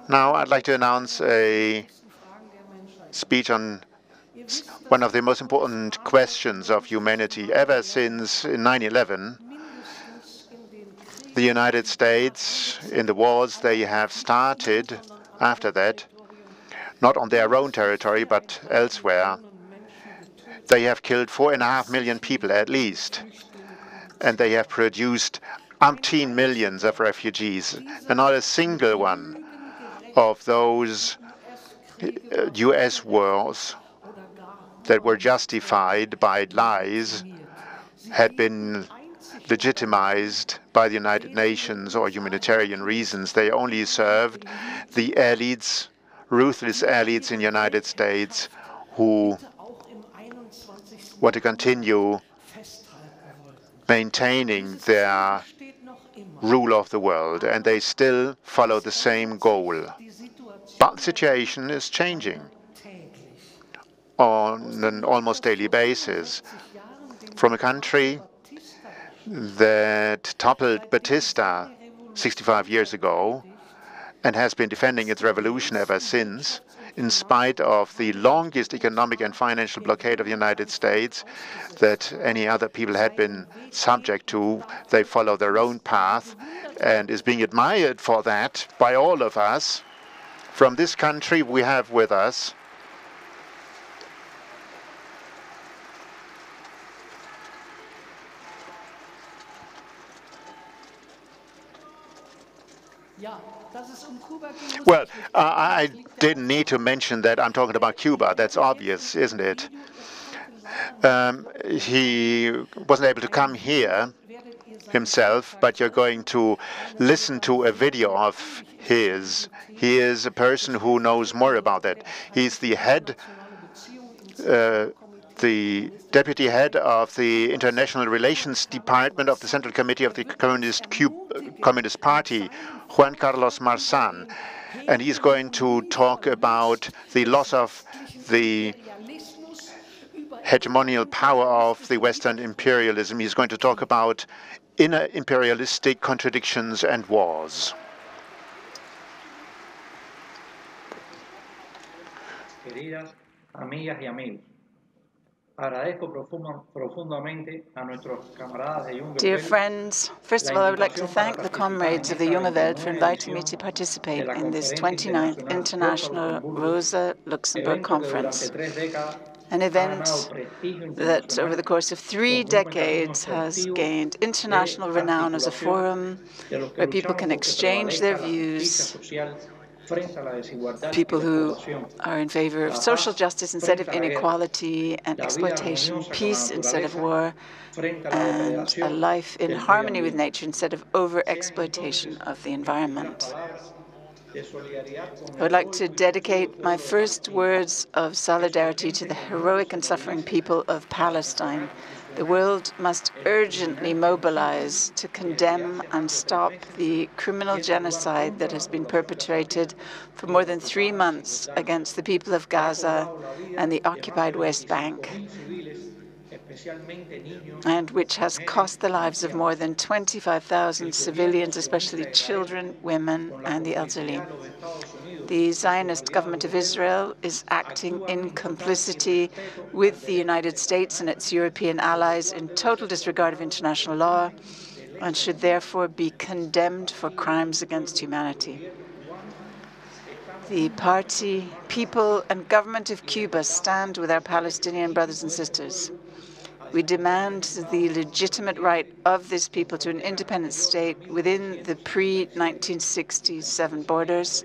Now I'd like to announce a speech on one of the most important questions of humanity. Ever since 9/11, the United States, in the wars they have started after that, not on their own territory but elsewhere, they have killed 4.5 million people at least, and they have produced umpteen millions of refugees, and not a single one of those US wars that were justified by lies had been legitimized by the United Nations or humanitarian reasons. They only served the elites, ruthless elites in the United States who want to continue maintaining their rule of the world, and they still follow the same goal. But the situation is changing on an almost daily basis. From a country that toppled Batista 65 years ago and has been defending its revolution ever since, in spite of the longest economic and financial blockade of the United States that any other people had been subject to, they follow their own path and is being admired for that by all of us. From this country, we have with us well, I didn't need to mention that I'm talking about Cuba. That's obvious, isn't it? He wasn't able to come here himself, but you're going to listen to a video of his. He is a person who knows more about that. He's the head, the deputy head of the International Relations Department of the Central Committee of the Communist Party, Juan Carlos Marsán. And he's going to talk about the loss of the hegemonial power of the Western imperialism. He's going to talk about inner imperialistic contradictions and wars. Queridas amigas y amigos, agradezco profundamente a nuestros camaradas de Junge. Dear friends, first of all, I would like to thank the comrades of the Junge Welt for inviting me to participate in this 29th International Rosa Luxemburg Conference, an event that over the course of 3 decades has gained international renown as a forum where people can exchange their views, people who are in favor of social justice instead of inequality and exploitation, peace instead of war, and a life in harmony with nature instead of over-exploitation of the environment. I would like to dedicate my first words of solidarity to the heroic and suffering people of Palestine. The world must urgently mobilize to condemn and stop the criminal genocide that has been perpetrated for more than 3 months against the people of Gaza and the occupied West Bank, and which has cost the lives of more than 25,000 civilians, especially children, women, and the elderly. The Zionist government of Israel is acting in complicity with the United States and its European allies in total disregard of international law and should therefore be condemned for crimes against humanity. The party, people, and government of Cuba stand with our Palestinian brothers and sisters. We demand the legitimate right of this people to an independent state within the pre-1967 borders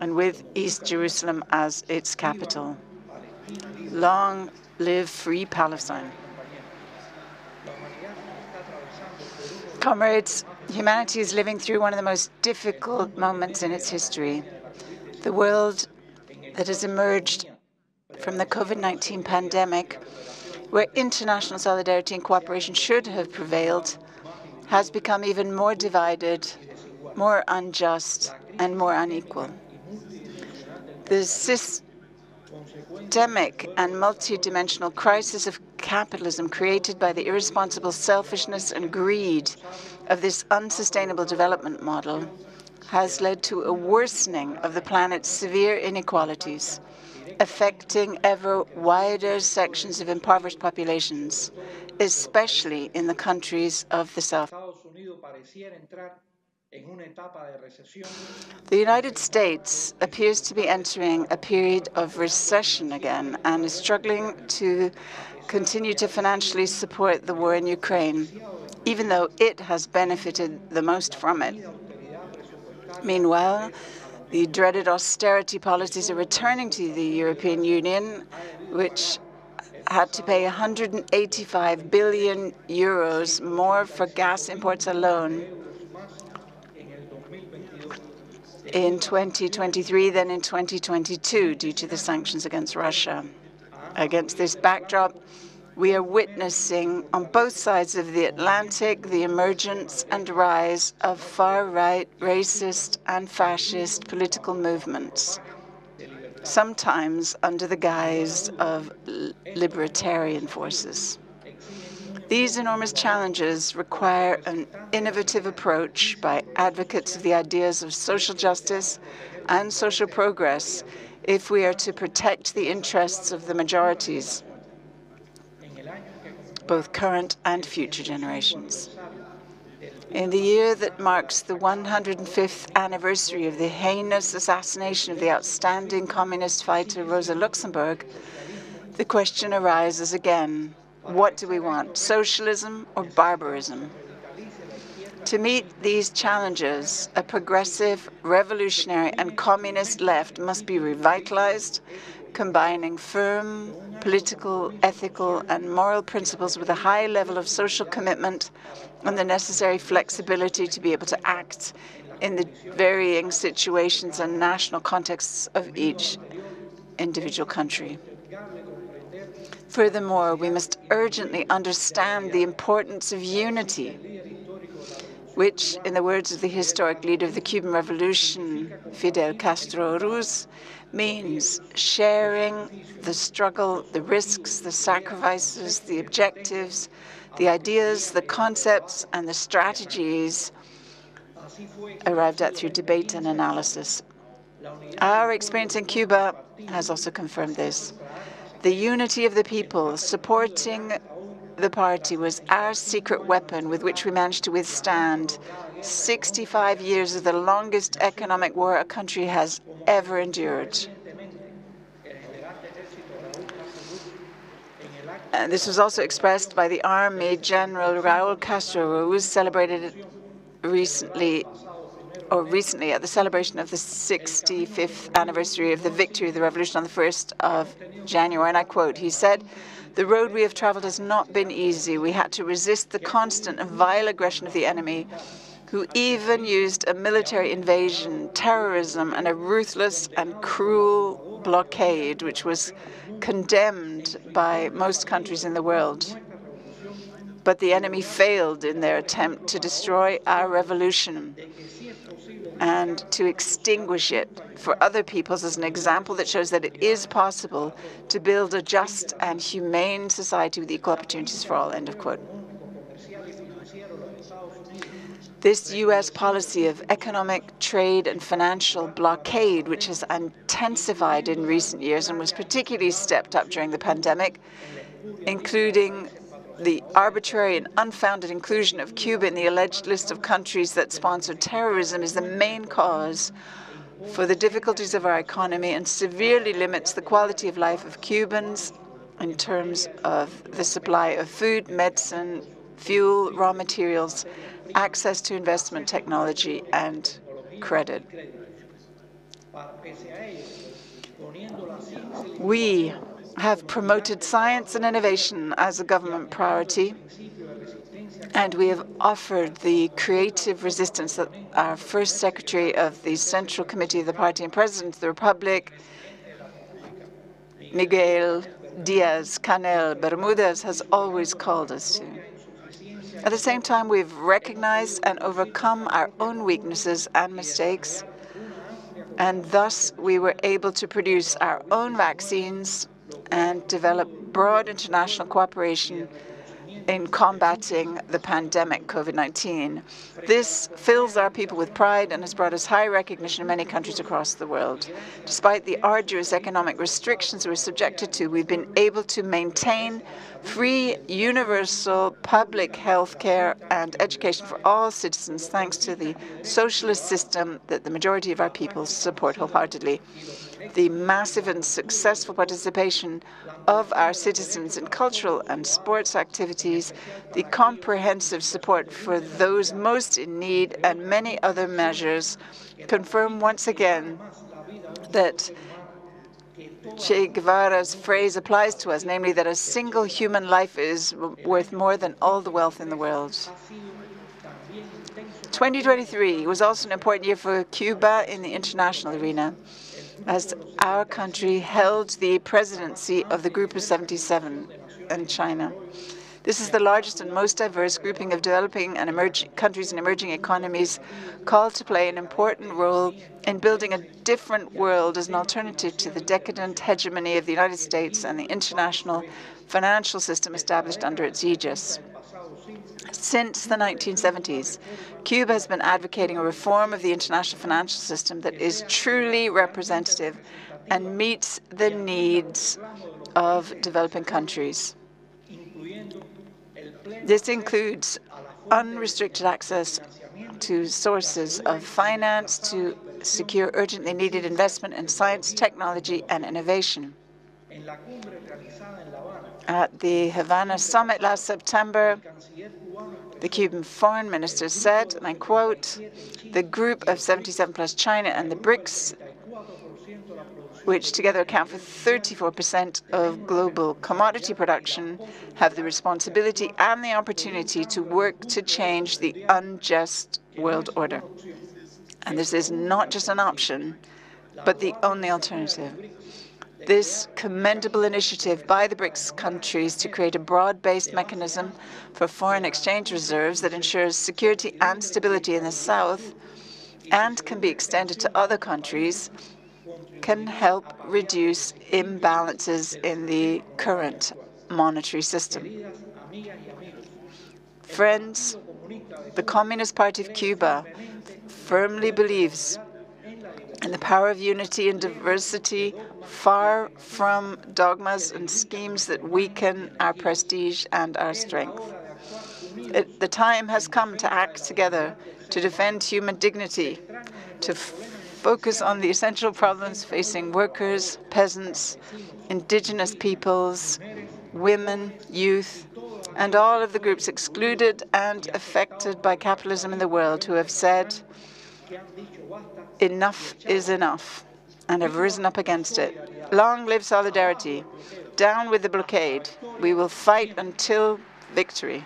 and with East Jerusalem as its capital. Long live free Palestine. Comrades, humanity is living through one of the most difficult moments in its history. The world that has emerged from the COVID-19 pandemic, where international solidarity and cooperation should have prevailed, has become even more divided, more unjust, and more unequal. The systemic and multidimensional crisis of capitalism created by the irresponsible selfishness and greed of this unsustainable development model has led to a worsening of the planet's severe inequalities, affecting ever wider sections of impoverished populations, especially in the countries of the South. The United States appears to be entering a period of recession again and is struggling to continue to financially support the war in Ukraine, even though it has benefited the most from it. Meanwhile, the dreaded austerity policies are returning to the European Union, which had to pay 185 billion euros more for gas imports alone in 2023 than in 2022 due to the sanctions against Russia. Against this backdrop, we are witnessing on both sides of the Atlantic the emergence and rise of far-right, racist and fascist political movements, sometimes under the guise of libertarian forces. These enormous challenges require an innovative approach by advocates of the ideas of social justice and social progress if we are to protect the interests of the majorities, both current and future generations. In the year that marks the 105th anniversary of the heinous assassination of the outstanding communist fighter Rosa Luxemburg, the question arises again: what do we want, socialism or barbarism? To meet these challenges, a progressive, revolutionary and communist left must be revitalized, combining firm political, ethical and moral principles with a high level of social commitment and the necessary flexibility to be able to act in the varying situations and national contexts of each individual country. Furthermore, we must urgently understand the importance of unity, which, in the words of the historic leader of the Cuban Revolution, Fidel Castro Ruz, means sharing the struggle, the risks, the sacrifices, the objectives, the ideas, the concepts, and the strategies arrived at through debate and analysis. Our experience in Cuba has also confirmed this. The unity of the people supporting the party was our secret weapon with which we managed to withstand 65 years of the longest economic war a country has ever endured. And this was also expressed by the Army General Raúl Castro, who was celebrated recently at the celebration of the 65th anniversary of the victory of the revolution on the 1st of January. And I quote, he said, "The road we have traveled has not been easy. We had to resist the constant and vile aggression of the enemy, who even used a military invasion, terrorism, and a ruthless and cruel blockade, which was condemned by most countries in the world. But the enemy failed in their attempt to destroy our revolution and to extinguish it for other peoples as an example that shows that it is possible to build a just and humane society with equal opportunities for all," end of quote. This U.S. policy of economic, trade, and financial blockade, which has intensified in recent years and was particularly stepped up during the pandemic, including the arbitrary and unfounded inclusion of Cuba in the alleged list of countries that sponsor terrorism, is the main cause for the difficulties of our economy and severely limits the quality of life of Cubans in terms of the supply of food, medicine, fuel, raw materials, access to investment technology, and credit. We have promoted science and innovation as a government priority, and we have offered the creative resistance that our first secretary of the Central Committee of the Party and President of the Republic, Miguel Díaz-Canel Bermúdez, has always called us to. At the same time, we've recognized and overcome our own weaknesses and mistakes, and thus we were able to produce our own vaccines and develop broad international cooperation in combating the pandemic, COVID-19. This fills our people with pride and has brought us high recognition in many countries across the world. Despite the arduous economic restrictions we're subjected to, we've been able to maintain free, universal public health care and education for all citizens, thanks to the socialist system that the majority of our people support wholeheartedly. The massive and successful participation of our citizens in cultural and sports activities, the comprehensive support for those most in need, and many other measures confirm once again that Che Guevara's phrase applies to us, namely that a single human life is worth more than all the wealth in the world. 2023 was also an important year for Cuba in the international arena, as our country held the presidency of the Group of 77 in China. This is the largest and most diverse grouping of developing and emerging countries and emerging economies called to play an important role in building a different world as an alternative to the decadent hegemony of the United States and the international financial system established under its aegis. Since the 1970s, Cuba has been advocating a reform of the international financial system that is truly representative and meets the needs of developing countries. This includes unrestricted access to sources of finance to secure urgently needed investment in science, technology, and innovation. At the Havana summit last September, the Cuban foreign minister said, and I quote, "The group of 77 plus China and the BRICS, which together account for 34% of global commodity production, have the responsibility and the opportunity to work to change the unjust world order. And this is not just an option, but the only alternative." This commendable initiative by the BRICS countries to create a broad-based mechanism for foreign exchange reserves that ensures security and stability in the South and can be extended to other countries can help reduce imbalances in the current monetary system. Friends, the Communist Party of Cuba firmly believes in the power of unity and diversity, far from dogmas and schemes that weaken our prestige and our strength. The time has come to act together, to defend human dignity, to focus on the essential problems facing workers, peasants, indigenous peoples, women, youth, and all of the groups excluded and affected by capitalism in the world who have said, "Enough is enough," and have risen up against it. Long live solidarity. Down with the blockade. We will fight until victory.